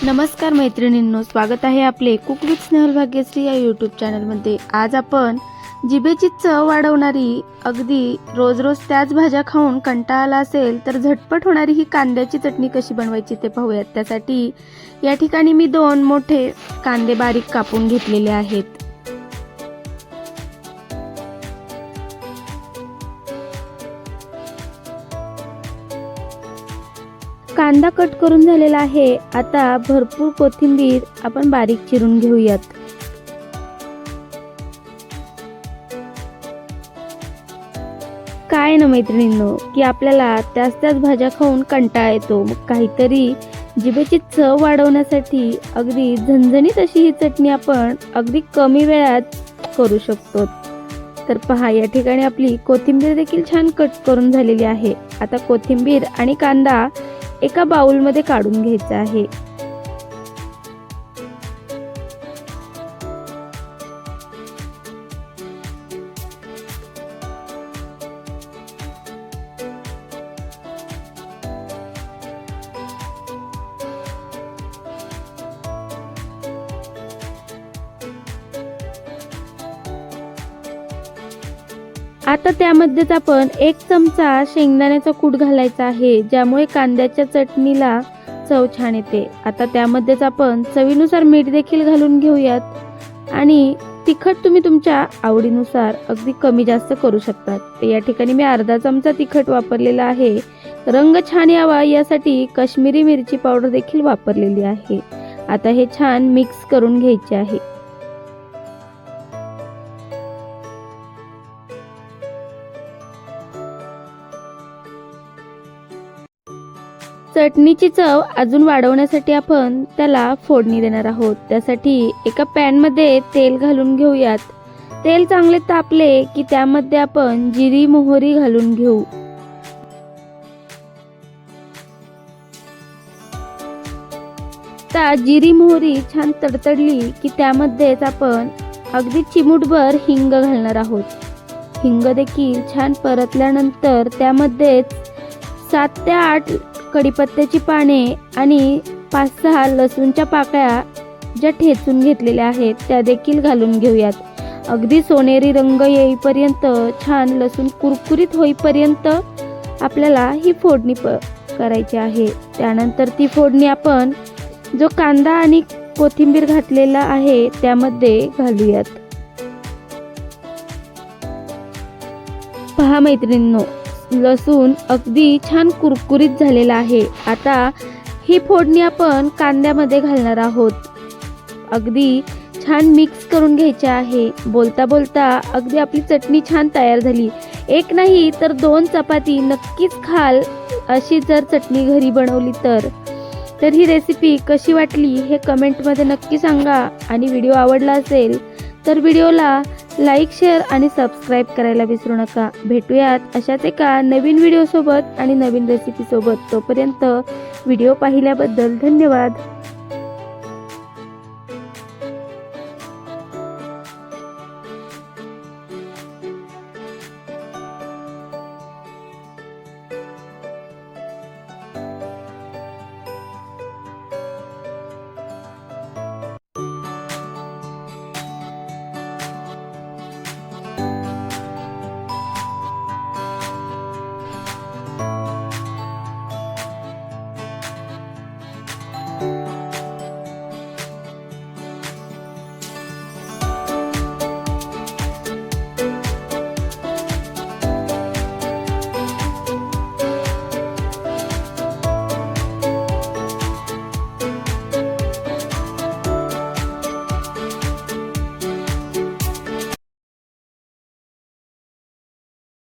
नमस्कार मैत्रिणींनो, स्वागत आहे आपले कुक विथ स्नेहल भाग्यश्री या यूट्यूब चॅनलमध्ये। आज आपण जिभेची चव वाढवणारी, अगदी रोज रोज त्याच भाज्या खाऊन कंटाळा आला असेल तर झटपट होणारी ही कांद्याची चटणी कशी बनवायची ते पाहूयात। त्यासाठी या ठिकाणी मी 2 मोठे कांदे बारीक कापून घेतलेले आहेत। कांदा कट करून झालेला आहे। आता भरपूर कोथिंबीर आपण बारीक चिरून घेऊयात। काय ना मैत्रिणींनो, की आपल्याला त्याच भाज्या खाऊन कंटाळा येतो, मग काहीतरी जिभेची चव वाढवण्यासाठी अगदी झणझणीत अशी ही चटणी आपण अगदी कमी वेळात करू शकतो। तर पहा, या ठिकाणी आपली कोथिंबीर देखील छान कट करून झालेली आहे। आता कोथिंबीर आणि कांदा एका बाउलमध्ये काढून घ्यायचा आहे। आता त्यामध्येच आपण 1 चमचा शेंगदाण्याचा कूट घालायचा आहे, ज्यामुळे कांद्याच्या चटणीला चव छान येते। आता त्यामध्येच आपण चवीनुसार मीठ देखील घालून घेऊयात आणि तिखट तुम्ही तुमच्या आवडीनुसार अगदी कमी जास्त करू शकता। तर या ठिकाणी मी अर्धा चमचा तिखट वापरलेला आहे। रंग छान यावा यासाठी काश्मीरी मिरची पावडर देखील वापरलेली आहे। आता हे छान मिक्स करून घ्यायचे आहे। चटणीची चव अजून वाढवण्यासाठी आपण त्याला फोडणी देणार आहोत। त्यासाठी एका पॅन मध्ये तेल घालून घेऊयात। तेल चांगले तापले की त्यामध्ये आपण जिरी मोहरी घालून घेऊ। आता जिरी मोहरी छान तडतडली की त्यामध्येच आपण अगदी चिमूटभर हिंग घालणार आहोत। हिंग देखील छान परतल्यानंतर त्यामध्येच 7 ते 8 कढीपत्त्याची पाने आणि 5-6 लसूणच्या पाकळ्या ज्या ठेचून घेतलेल्या आहेत त्या देखील घालून घेऊयात। अगदी सोनेरी रंग येईपर्यंत, छान लसूण कुरकुरीत होईपर्यंत आपल्याला ही फोडणी करायची आहे। त्यानंतर ती फोडणी आपण जो कांदा आणि कोथिंबीर घातलेला आहे त्यामध्ये घालूयात। पहा मैत्रिणींनो, लसूण अगदी छान कुरकुरीत झालेला आहे। आता ही फोडणी आपण कांद्यामध्ये घालणार आहोत। अगदी छान मिक्स करून घ्यायचे आहे। बोलता बोलता अगदी आपली चटणी छान तयार झाली। 1 नाही तर 2 चपाती नक्कीच खाल अशी जर चटणी घरी बनवली तर ही रेसिपी कशी वाटली हे कमेंटमध्ये नक्की सांगा। आणि व्हिडिओ आवडला असेल तर व्हिडिओला लाईक, शेअर आणि सबस्क्राईब करायला विसरू नका। भेटूयात अशाच एका नवीन व्हिडिओ सोबत आणि नवीन रेसिपी सोबत। तोपर्यंत व्हिडिओ पाहिल्याबद्दल धन्यवाद।